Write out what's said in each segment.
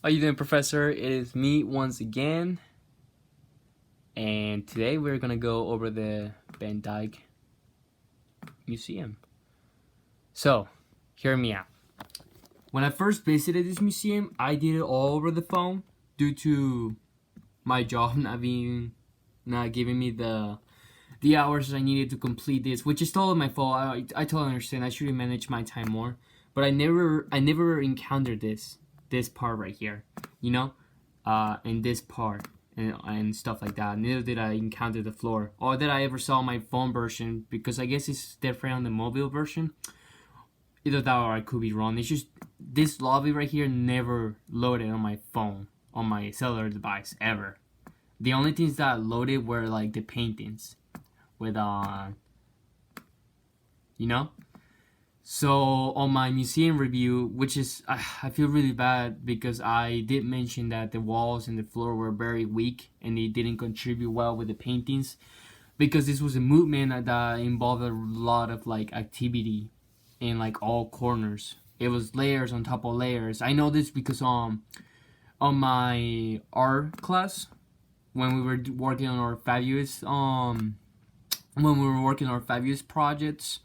How you doing, Professor? It is me once again, and today we're gonna go over the Van Dyke Museum. So, hear me out. When I first visited this museum, I did it all over the phone due to my job not giving me the hours I needed to complete this, which is totally my fault. I totally understand. I should have managed my time more, but I never encountered this part right here, you know, in this part and stuff like that. Neither did I encounter the floor, or that I ever saw my phone version, because I guess it's different on the mobile version. Either that or I could be wrong. It's just this lobby right here never loaded on my phone, on my cellular device, ever. The only things that loaded were like the paintings with you know. So on my museum review, which is I feel really bad because I did mention that the walls and the floor were very weak and they didn't contribute well with the paintings, because this was a movement that involved a lot of like activity in like all corners. It was layers on top of layers. I know this because on my art class, when we were working on our fabulous projects,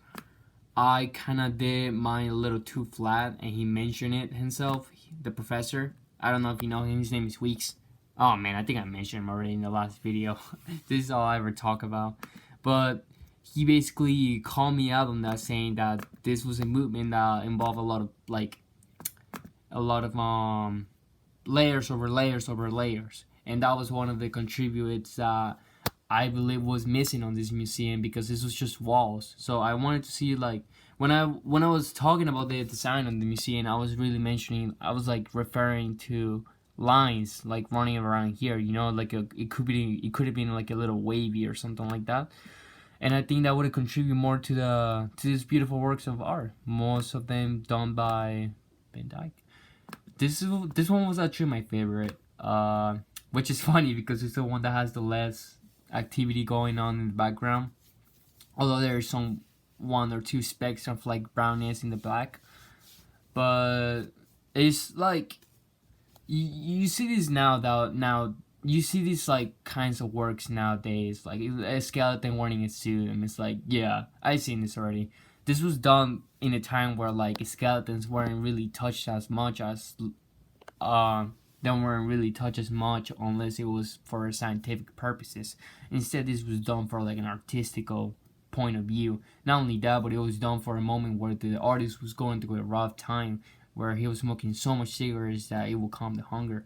I kind of did mine a little too flat, and he mentioned it himself, the professor. I don't know if you know him. His name is Weeks. Oh man, I think I mentioned him already in the last video. This is all I ever talk about. But he basically called me out on that, saying that this was a movement that involved a lot of layers over layers over layers, and that was one of the contributors that I believe was missing on this museum, because this was just walls. So I wanted to see, like, when I was talking about the design of the museum, I was like referring to lines like running around here, you know, like it could have been like a little wavy or something like that. And I think that would have contributed more to these beautiful works of art, most of them done by Van Dyke. This one was actually my favorite, which is funny because it's the one that has the less activity going on in the background. Although there is some one or two specks of like brownness in the black, but it's like you see this now you see these like kinds of works nowadays, like a skeleton wearing a suit, and it's like, yeah, I've seen this already. This was done in a time where like skeletons weren't really touched as much as they weren't really touched as much unless it was for scientific purposes. Instead, this was done for like an artistical point of view. Not only that, but it was done for a moment where the artist was going through a rough time, where he was smoking so much cigarettes that it would calm the hunger.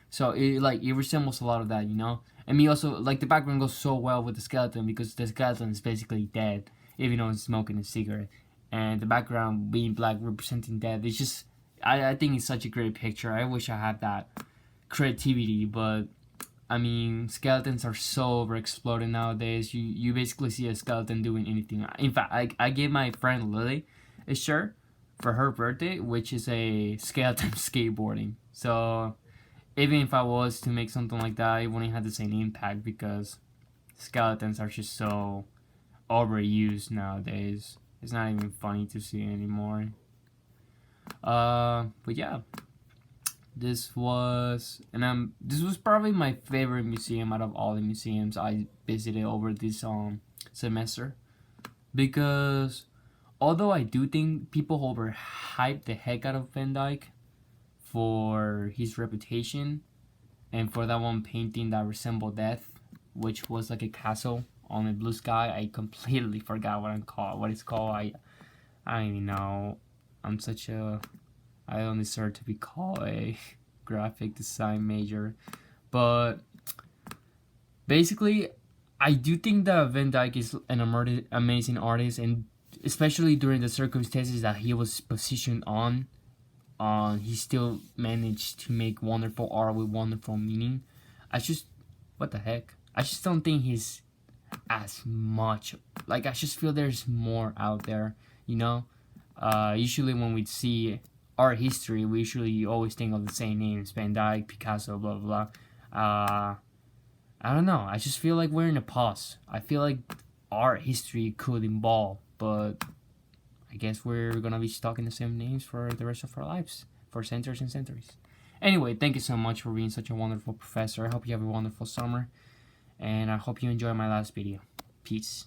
So it resembles a lot of that, you know. And me also, like, the background goes so well with the skeleton, because the skeleton is basically dead, even though he's smoking a cigarette, and the background being black representing death. It's just, I think it's such a great picture. I wish I had that creativity, but I mean, skeletons are so overexploded nowadays. You basically see a skeleton doing anything. In fact, I gave my friend Lily a shirt for her birthday, which is a skeleton skateboarding. So even if I was to make something like that, it wouldn't have the same impact, because skeletons are just so overused nowadays. It's not even funny to see anymore. But yeah, this was probably my favorite museum out of all the museums I visited over this semester, because although I do think people overhype the heck out of Van Dyke for his reputation and for that one painting that resembled death, which was like a castle on a blue sky. I completely forgot what it's called. I don't even know. I don't deserve to be called a graphic design major. But basically, I do think that Van Dyke is an amazing artist, and especially during the circumstances that he was positioned on, he still managed to make wonderful art with wonderful meaning. What the heck? I just don't think he's as much. Like, I just feel there's more out there, you know? Usually when we see art history, we usually always think of the same names: Van Dyke, Picasso, blah blah blah. I don't know. I just feel like we're in a pause. I feel like art history could evolve, but I guess we're gonna be stuck in the same names for the rest of our lives, for centuries and centuries. Anyway, thank you so much for being such a wonderful professor. I hope you have a wonderful summer, and I hope you enjoy my last video. Peace.